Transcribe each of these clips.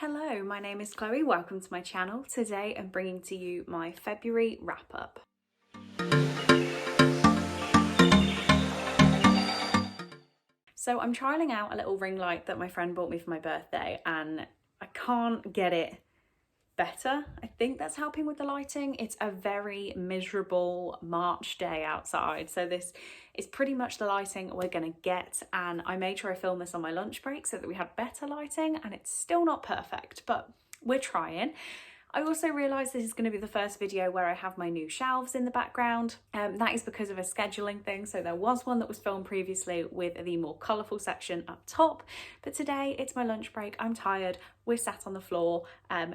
Hello, my name is Chloe. Welcome to my channel. Today I'm bringing to you my February wrap up. So I'm trialing out a little ring light that my friend bought me for my birthday and I can't get it better. I think that's helping with the lighting. It's a very miserable March day outside, so this is pretty much the lighting we're gonna get, and I made sure I filmed this on my lunch break so that we had better lighting, and it's still not perfect, but we're trying. I also realised this is going to be the first video where I have my new shelves in the background. That is because of a scheduling thing. So there was one that was filmed previously with the more colourful section up top, but today it's my lunch break, I'm tired, we're sat on the floor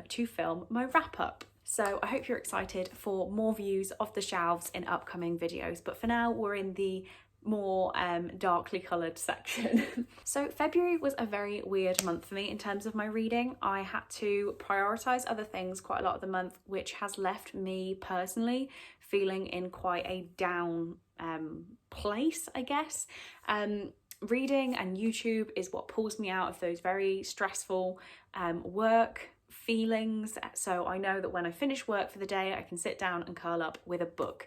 to film my wrap up. So I hope you're excited for more views of the shelves in upcoming videos, but for now we're in the more darkly coloured section. So February was a very weird month for me in terms of my reading. I had to prioritise other things quite a lot of the month, which has left me personally feeling in quite a down place, I guess. Reading and YouTube is what pulls me out of those very stressful work feelings. So I know that when I finish work for the day, I can sit down and curl up with a book.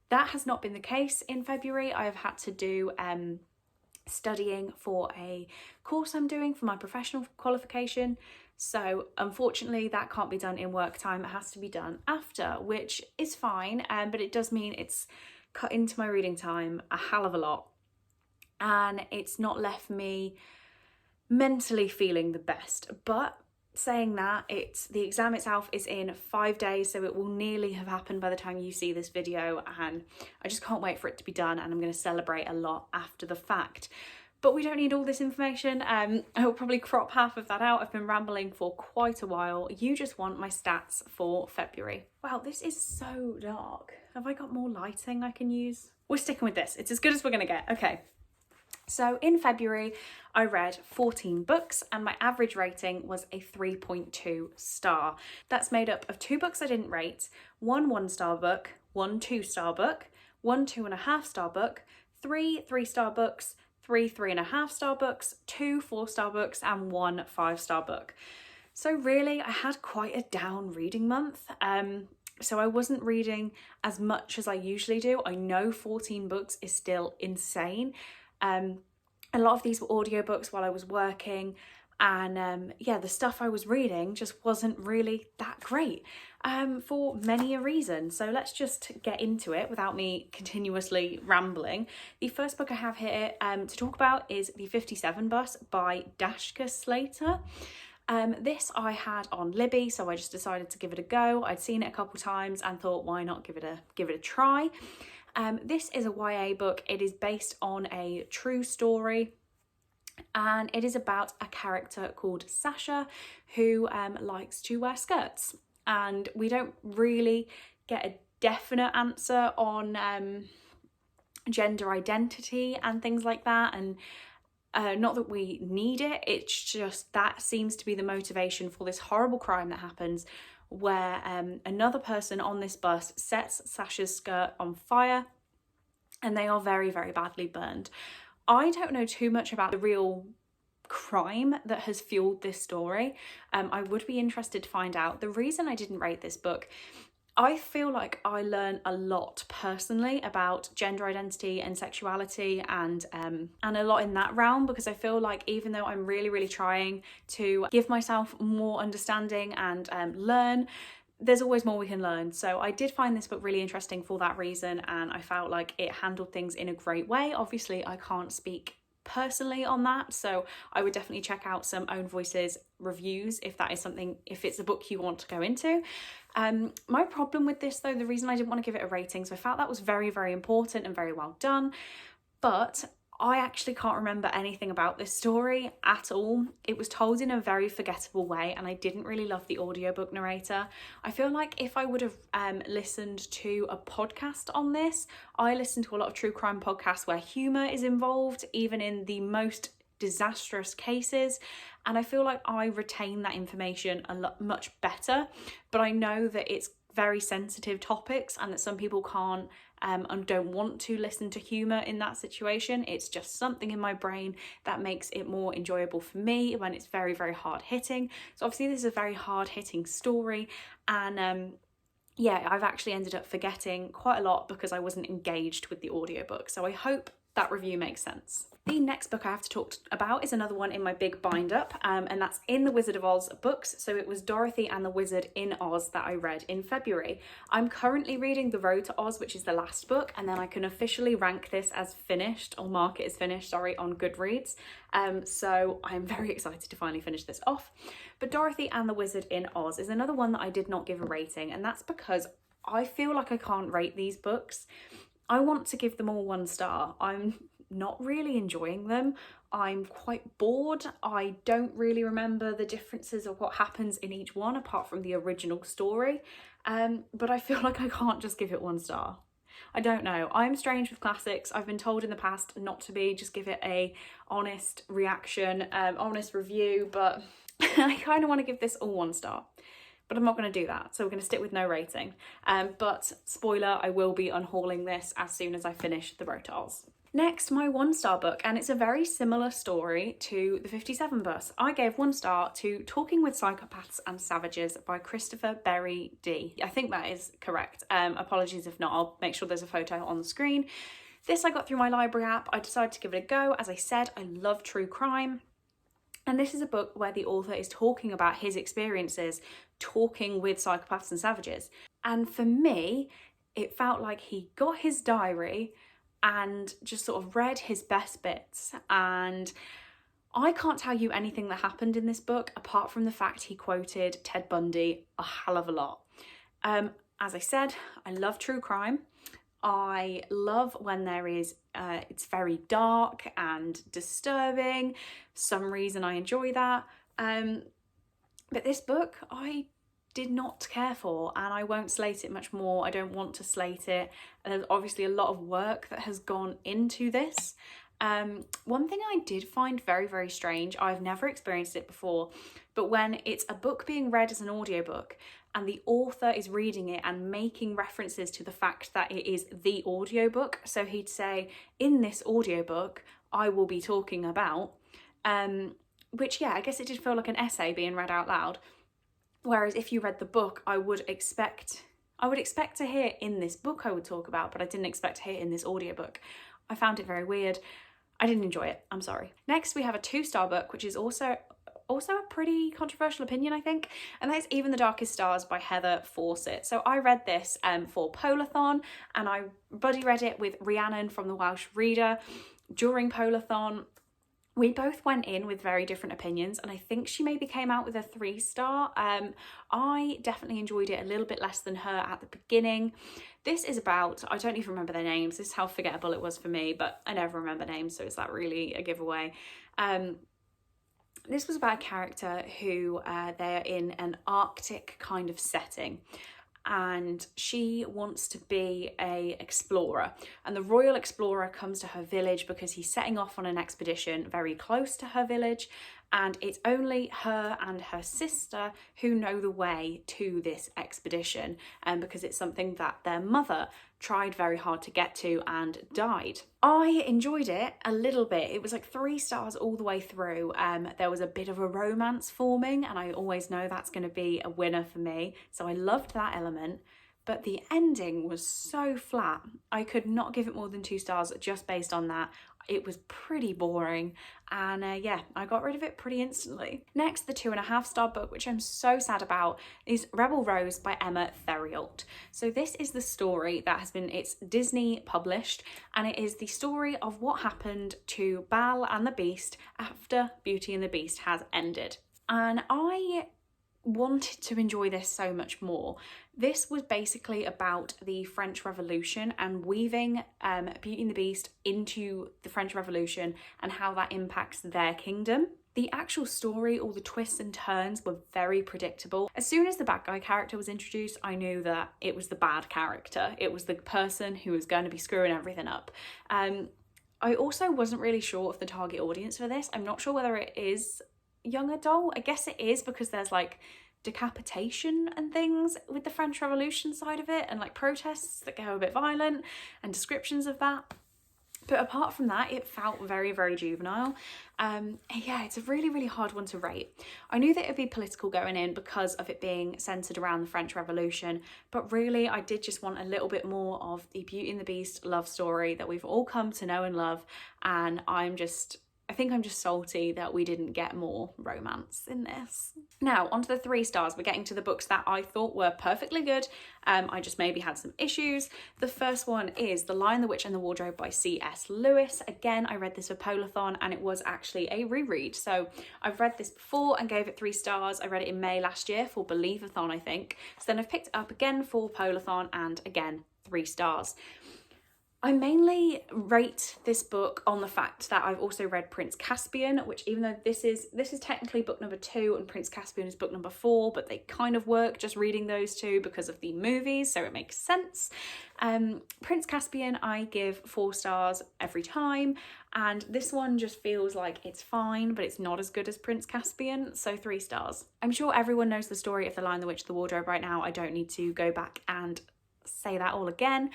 That has not been the case in February. I have had to do studying for a course I'm doing for my professional qualification. So unfortunately that can't be done in work time. It has to be done after, which is fine, but it does mean it's cut into my reading time a hell of a lot. And it's not left me mentally feeling the best. But saying that, the exam itself is in 5 days, so it will nearly have happened by the time you see this video, and I just can't wait for it to be done, and I'm going to celebrate a lot after the fact. But we don't need all this information. I will probably crop half of that out. I've been rambling for quite a while. You just want my stats for February. Wow, this is so dark. Have I got more lighting I can use? We're sticking with this. It's as good as we're going to get. Okay. So in February, I read 14 books and my average rating was a 3.2 star. That's made up of 2 books I didn't rate, 1 1-star book, 1 2-star book, 1 2.5-star book, 3 3-star books, 3 3.5-star books, 2 4-star books, and 1 5-star book. So really, I had quite a down reading month. So I wasn't reading as much as I usually do. I know 14 books is still insane. A lot of these were audiobooks while I was working, and yeah, the stuff I was reading just wasn't really that great for many a reason. So let's just get into it without me continuously rambling. The first book I have here to talk about is The 57 Bus by Dashka Slater. This I had on Libby, so I just decided to give it a go. I'd seen it a couple times and thought, why not give it a try. This is a YA book. It is based on a true story, and it is about a character called Sasha who likes to wear skirts, and we don't really get a definite answer on gender identity and things like that, and not that we need it, it's just that seems to be the motivation for this horrible crime that happens, where another person on this bus sets Sasha's skirt on fire and they are very, very badly burned. I don't know too much about the real crime that has fueled this story. I would be interested to find out. The reason I didn't rate this book, I feel like I learn a lot personally about gender identity and sexuality and a lot in that realm, because I feel like even though I'm really, really trying to give myself more understanding and learn, there's always more we can learn. So I did find this book really interesting for that reason, and I felt like it handled things in a great way. Obviously, I can't speak personally on that, so I would definitely check out some Own Voices reviews if that is something, if it's a book you want to go into. My problem with this though, the reason I didn't want to give it a rating, so I felt that was very, very important and very well done, but I actually can't remember anything about this story at all. It was told in a very forgettable way, and I didn't really love the audiobook narrator. I feel like if I would have listened to a podcast on this, I listen to a lot of true crime podcasts where humour is involved, even in the most disastrous cases, and I feel like I retain that information a lot much better, but I know that it's very sensitive topics, and that some people can't and don't want to listen to humour in that situation. It's just something in my brain that makes it more enjoyable for me when it's very, very hard hitting. So obviously this is a very hard hitting story, and yeah, I've actually ended up forgetting quite a lot because I wasn't engaged with the audiobook. So I hope that review makes sense. The next book I have to talk about is another one in my big bind up, and that's in the Wizard of Oz books. So it was Dorothy and the Wizard in Oz that I read in February. I'm currently reading The Road to Oz, which is the last book, and then I can officially rank this as finished, or mark it as finished, sorry, on Goodreads. So I'm very excited to finally finish this off. But Dorothy and the Wizard in Oz is another one that I did not give a rating, and that's because I feel like I can't rate these books. I want to give them all 1 star. I'm not really enjoying them. I'm quite bored. I don't really remember the differences of what happens in each one apart from the original story. But I feel like I can't just give it 1 star. I don't know. I'm strange with classics. I've been told in the past not to be, just give it a honest reaction, honest review, but I kind of want to give this all 1 star. But I'm not going to do that, so we're going to stick with no rating. But spoiler, I will be unhauling this as soon as I finish The Road to Oz. Next, my 1 star book, and it's a very similar story to the 57 Bus. I gave 1 star to Talking with Psychopaths and Savages by Christopher Berry D. I think that is correct. Apologies if not, I'll make sure there's a photo on the screen. This I got through my library app. I decided to give it a go. As I said, I love true crime. And this is a book where the author is talking about his experiences talking with psychopaths and savages. And for me, it felt like he got his diary and just sort of read his best bits. And I can't tell you anything that happened in this book apart from the fact he quoted Ted Bundy a hell of a lot. As I said, I love true crime. I love when there is, it's very dark and disturbing. For some reason I enjoy that. But this book I did not care for, and I won't slate it much more. I don't want to slate it. There's obviously a lot of work that has gone into this. One thing I did find very, very strange, I've never experienced it before, but when it's a book being read as an audiobook and the author is reading it and making references to the fact that it is the audiobook. So he'd say, in this audiobook, I will be talking about, which, yeah, I guess it did feel like an essay being read out loud. Whereas if you read the book, I would expect to hear in this book I would talk about, but I didn't expect to hear in this audiobook. I found it very weird. I didn't enjoy it. I'm sorry. Next, we have a 2-star book, which is also a pretty controversial opinion, I think, and that's Even the Darkest Stars by Heather Fawcett. So I read this for Polathon, and I buddy read it with Rhiannon from the Welsh Reader during Polathon. We both went in with very different opinions, and I think she maybe came out with a 3-star. I definitely enjoyed it a little bit less than her at the beginning. This is about, I don't even remember their names. This is how forgettable it was for me, but I never remember names, so is that really a giveaway? This was about a character who they're in an Arctic kind of setting, and she wants to be an explorer, and the royal explorer comes to her village because he's setting off on an expedition very close to her village, and it's only her and her sister who know the way to this expedition, because it's something that their mother tried very hard to get to and died. I enjoyed it a little bit. It was like 3 stars all the way through. There was a bit of a romance forming, and I always know that's going to be a winner for me, so I loved that element. But the ending was so flat. I could not give it more than 2 stars just based on that. It was pretty boring, and yeah, I got rid of it pretty instantly. Next, the 2.5-star book, which I'm so sad about, is Rebel Rose by Emma Theriault. So this is the story that has been, it's Disney published, and it is the story of what happened to Belle and the Beast after Beauty and the Beast has ended. And I wanted to enjoy this so much more. This was basically about the French Revolution and weaving Beauty and the Beast into the French Revolution and how that impacts their kingdom. The actual story, all the twists and turns were very predictable. As soon as the bad guy character was introduced, I knew that it was the bad character. It was the person who was going to be screwing everything up. I also wasn't really sure of the target audience for this. I'm not sure whether it is young adult. I guess it is because there's like decapitation and things with the French Revolution side of it, and like protests that go a bit violent and descriptions of that. But apart from that, it felt very, very juvenile. Yeah, it's a really, really hard one to rate. I knew that it would be political going in because of it being centred around the French Revolution, but really I did just want a little bit more of the Beauty and the Beast love story that we've all come to know and love, and I think I'm just salty that we didn't get more romance in this. Now, onto the 3 stars. We're getting to the books that I thought were perfectly good. I just maybe had some issues. The first one is The Lion, the Witch and the Wardrobe by C.S. Lewis. Again, I read this for Polathon and it was actually a reread. So I've read this before and gave it 3 stars. I read it in May last year for Believathon, I think. So then I've picked it up again for Polathon and again, 3 stars. I mainly rate this book on the fact that I've also read Prince Caspian, which even though this is technically book number 2 and Prince Caspian is book number 4, but they kind of work just reading those two because of the movies, so it makes sense. Prince Caspian I give 4 stars every time, and this one just feels like it's fine, but it's not as good as Prince Caspian, so 3 stars. I'm sure everyone knows the story of The Lion, the Witch, the Wardrobe right now. I don't need to go back and say that all again.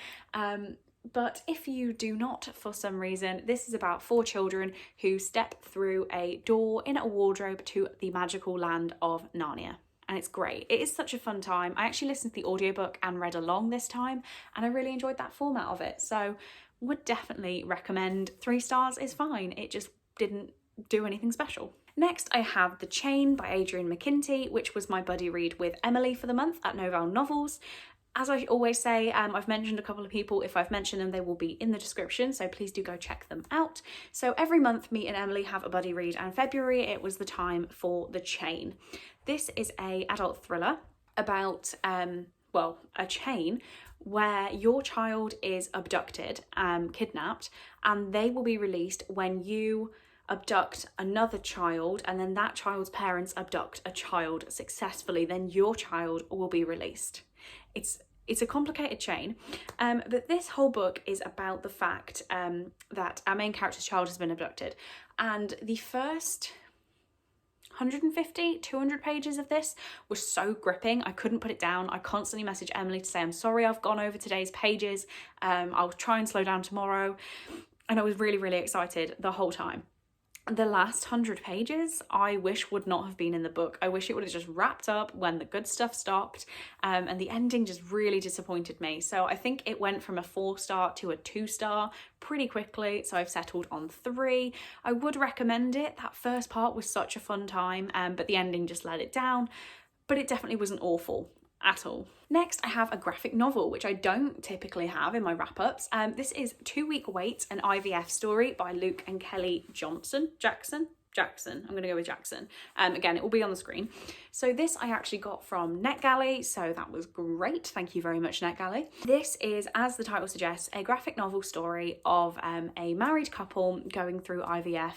But if you do not, for some reason, this is about 4 children who step through a door in a wardrobe to the magical land of Narnia. And it's great. It is such a fun time. I actually listened to the audiobook and read along this time, and I really enjoyed that format of it. So would definitely recommend. 3 stars is fine. It just didn't do anything special. Next, I have The Chain by Adrian McKinty, which was my buddy read with Emily for the month at Novell Novels. As I always say, I've mentioned a couple of people. If I've mentioned them, they will be in the description, so please do go check them out. So every month, me and Emily have a buddy read, and February it was the time for The Chain. This is a adult thriller about, a chain where your child is abducted, kidnapped, and they will be released when you abduct another child, and then that child's parents abduct a child successfully, then your child will be released. It's a complicated chain, but this whole book is about the fact that our main character's child has been abducted, and the first 150, 200 pages of this was so gripping. I couldn't put it down. I constantly message Emily to say, I'm sorry I've gone over today's pages. I'll try and slow down tomorrow. And I was really, really excited the whole time. The last 100 pages, I wish would not have been in the book. I wish it would have just wrapped up when the good stuff stopped, and the ending just really disappointed me. So I think it went from a 4-star to a 2-star pretty quickly, so I've settled on 3. I would recommend it. That first part was such a fun time, but the ending just let it down, but it definitely wasn't awful at all. Next, I have a graphic novel, which I don't typically have in my wrap-ups. This is 2 Week Wait, an IVF story by Luke and Kelly Jackson. I'm going to go with Jackson. Again, it will be on the screen. So this I actually got from NetGalley, so that was great. Thank you very much, NetGalley. This is, as the title suggests, a graphic novel story of a married couple going through IVF.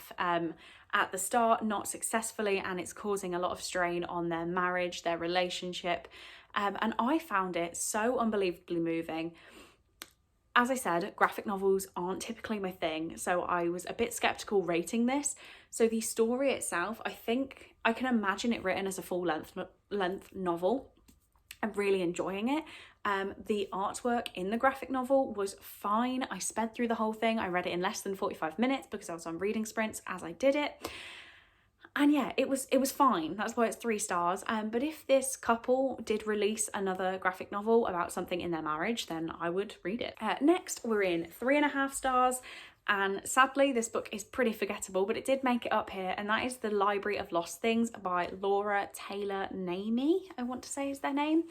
At the start, not successfully, and it's causing a lot of strain on their marriage, their relationship. And I found it so unbelievably moving. As I said, graphic novels aren't typically my thing, so I was a bit skeptical rating this. So the story itself, I think I can imagine it written as a full length novel. I'm really enjoying it. The artwork in the graphic novel was fine. I sped through the whole thing. I read it in less than 45 minutes because I was on reading sprints as I did it. And yeah, it was fine. That's why it's 3 stars. But if this couple did release another graphic novel about something in their marriage, then I would read it. Next, we're in 3.5 stars. And sadly, this book is pretty forgettable, but it did make it up here. And that is The Library of Lost Things by Laura Taylor Namey, I want to say is their name.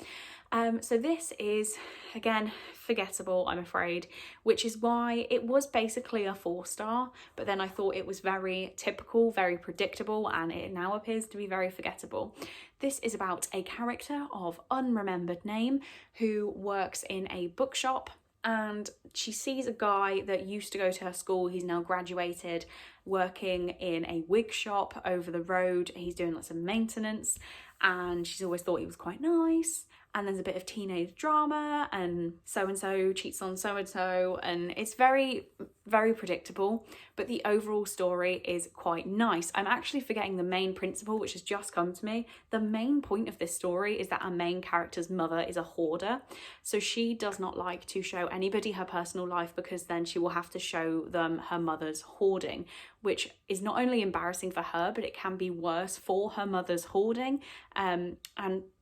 So this is, again, forgettable, I'm afraid, which is why it was basically a 4-star, but then I thought it was very typical, very predictable, and it now appears to be very forgettable. This is about a character of unremembered name who works in a bookshop, and she sees a guy that used to go to her school. He's now graduated, working in a wig shop over the road. He's doing lots of maintenance, and she's always thought he was quite nice. and there's a bit of teenage drama, and so-and-so cheats on so-and-so, and it's very, very predictable, but the overall story is quite nice. I'm actually forgetting the main principle, which has just come to me. The main point of this story is that our main character's mother is a hoarder, so she does not like to show anybody her personal life, because then she will have to show them her mother's hoarding, which is not only embarrassing for her, but it can be worse for her mother's hoarding, and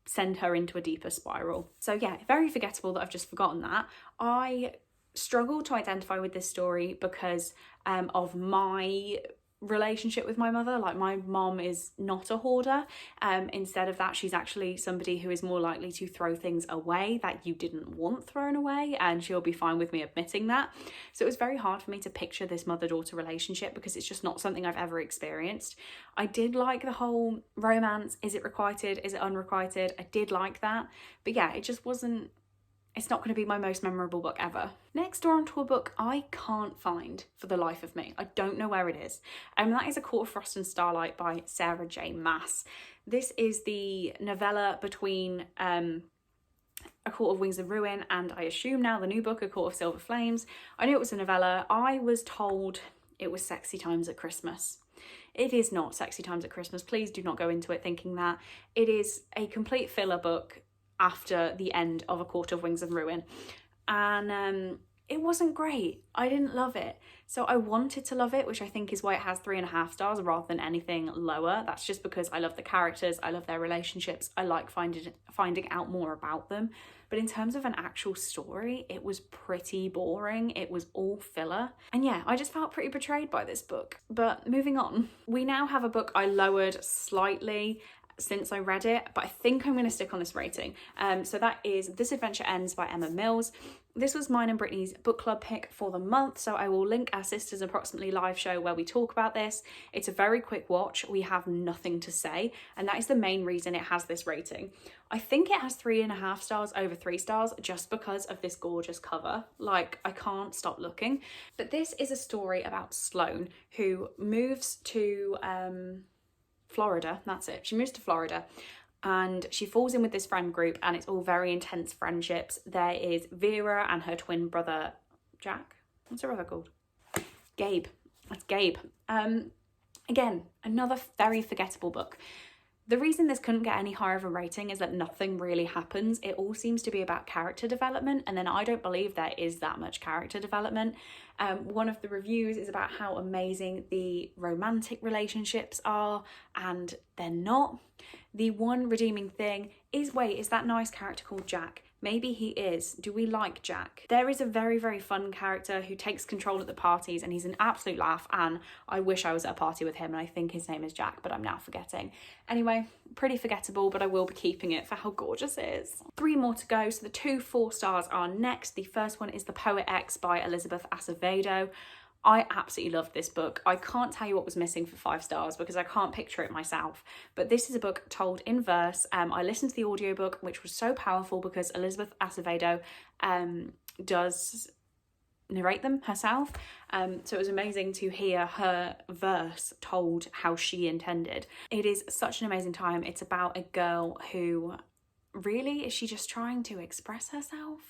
send her into a deeper spiral. So yeah, very forgettable that I've just forgotten that. I struggle to identify with this story because of my relationship with my mother. Like, my mom is not a hoarder. Instead of that, she's actually somebody who is more likely to throw things away that you didn't want thrown away, and she'll be fine with me admitting that. So it was very hard for me to picture this mother-daughter relationship because it's just not something I've ever experienced. I did like the whole romance. Is it requited? Is it unrequited? I did like that. But yeah, it just wasn't, it's not going to be my most memorable book ever. Next, we're on to a book I can't find for the life of me. I don't know where it is. And that is A Court of Frost and Starlight by Sarah J. Maas. This is the novella between A Court of Wings of Ruin and, I assume now, the new book, A Court of Silver Flames. I knew it was a novella. I was told it was Sexy Times at Christmas. It is not Sexy Times at Christmas. Please do not go into it thinking that. It is a complete filler book after the end of A Court of Wings of Ruin, and it wasn't great. I didn't love it, so I wanted to love it, which I think is why it has 3.5 stars rather than anything lower. That's just because I love the characters, I love their relationships, I like finding out more about them. But in terms of an actual story, it was pretty boring. It was all filler, and yeah, I just felt pretty betrayed by this book. But moving on, we now have a book I lowered slightly since I read it, but I think I'm going to stick on this rating. So that is This Adventure Ends by Emma Mills. This was mine and Brittany's book club pick for the month, so I will link our Sisters Approximately live show where we talk about this. It's a very quick watch. We have nothing to say, and that is the main reason it has this rating. I think it has 3.5 stars over 3 stars just because of this gorgeous cover. Like, I can't stop looking. But this is a story about Sloane, who moves to Florida. That's it. She moves to Florida and she falls in with this friend group, and it's all very intense friendships. There is Vera and her twin brother Jack. What's her brother called? Gabe. That's Gabe. Again, another very forgettable book. The reason this couldn't get any higher of a rating is that nothing really happens. It all seems to be about character development, and then I don't believe there is that much character development. One of the reviews is about how amazing the romantic relationships are, and they're not. The one redeeming thing is, wait, is that nice character called Jack? Maybe he is. Do we like Jack? There is a very, very fun character who takes control at the parties, and he's an absolute laugh, and I wish I was at a party with him, and I think his name is Jack, but I'm now forgetting. Anyway, pretty forgettable, but I will be keeping it for how gorgeous it is. 3 more to go, so the 2 4 stars are next. The first one is The Poet X by Elizabeth Acevedo. I absolutely loved this book. I can't tell you what was missing for 5 stars because I can't picture it myself. But this is a book told in verse. I listened to the audiobook, which was so powerful because Elizabeth Acevedo does narrate them herself. So it was amazing to hear her verse told how she intended. It is such an amazing time. It's about a girl who really, is she just trying to express herself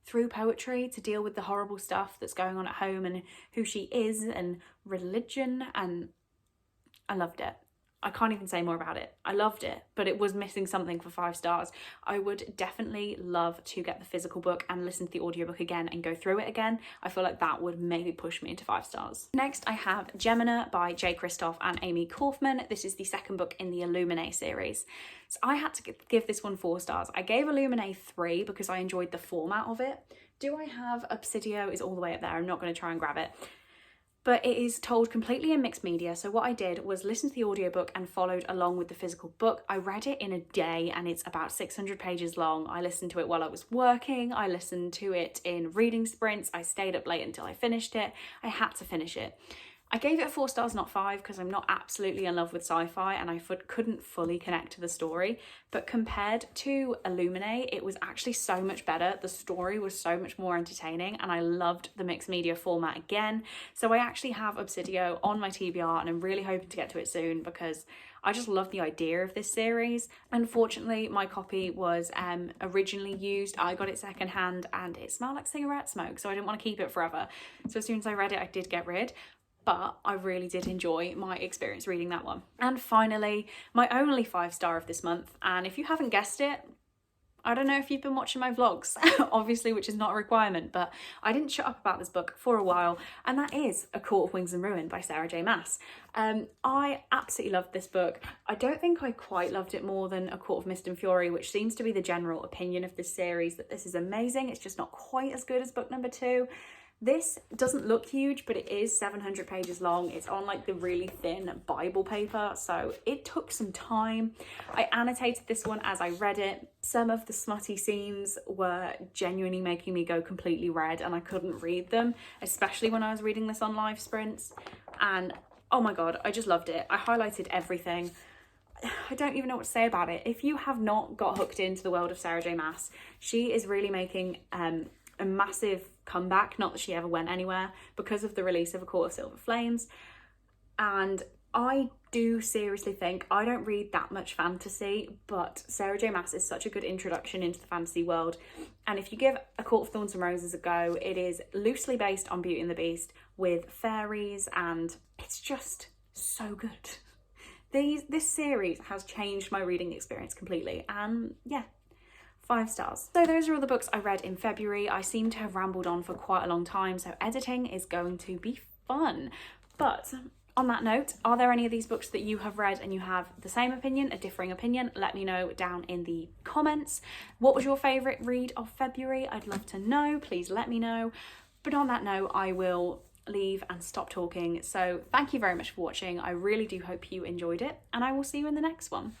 through poetry to deal with the horrible stuff that's going on at home and who she is and religion, and I loved it. I can't even say more about it. I loved it, but it was missing something for 5 stars. I would definitely love to get the physical book and listen to the audiobook again and go through it again. I feel like that would maybe push me into 5 stars. Next, I have Gemina by Jay Kristoff and Amy Kaufman. This is the second book in the Illuminae series. So I had to give this one 4 stars. I gave Illuminae 3 because I enjoyed the format of it. Do I have Obsidio? Is all the way up there. I'm not going to try and grab it. But it is told completely in mixed media. So what I did was listen to the audiobook and followed along with the physical book. I read it in a day and it's about 600 pages long. I listened to it while I was working. I listened to it in reading sprints. I stayed up late until I finished it. I had to finish it. I gave it a 4 stars, not 5, because I'm not absolutely in love with sci-fi and I couldn't fully connect to the story. But compared to Illuminate, it was actually so much better. The story was so much more entertaining and I loved the mixed media format again. So I actually have Obsidio on my TBR and I'm really hoping to get to it soon because I just love the idea of this series. Unfortunately, my copy was originally used. I got it secondhand and it smelled like cigarette smoke, so I didn't want to keep it forever. So as soon as I read it, I did get rid. But I really did enjoy my experience reading that one. And finally, my only 5-star of this month, and if you haven't guessed it, I don't know if you've been watching my vlogs, obviously, which is not a requirement, but I didn't shut up about this book for a while, and that is A Court of Wings and Ruin by Sarah J Maas. I absolutely loved this book. I don't think I quite loved it more than A Court of Mist and Fury, which seems to be the general opinion of this series, that this is amazing. It's just not quite as good as book number 2. This doesn't look huge, but it is 700 pages long. It's on like the really thin Bible paper, so it took some time. I annotated this one as I read it. Some of the smutty scenes were genuinely making me go completely red and I couldn't read them, especially when I was reading this on live sprints. And oh my god, I just loved it. I highlighted everything. I don't even know what to say about it. If you have not got hooked into the world of Sarah J Maas, she is really making a massive comeback, not that she ever went anywhere, because of the release of A Court of Silver Flames. And I do seriously think, I don't read that much fantasy, but Sarah J Maas is such a good introduction into the fantasy world. And if you give A Court of Thorns and Roses a go, it is loosely based on Beauty and the Beast with fairies, and it's just so good. This series has changed my reading experience completely, and yeah, 5 stars. So those are all the books I read in February. I seem to have rambled on for quite a long time, so editing is going to be fun. But on that note, are there any of these books that you have read and you have the same opinion, a differing opinion? Let me know down in the comments. What was your favourite read of February? I'd love to know. Please let me know. But on that note, I will leave and stop talking. So thank you very much for watching. I really do hope you enjoyed it, and I will see you in the next one.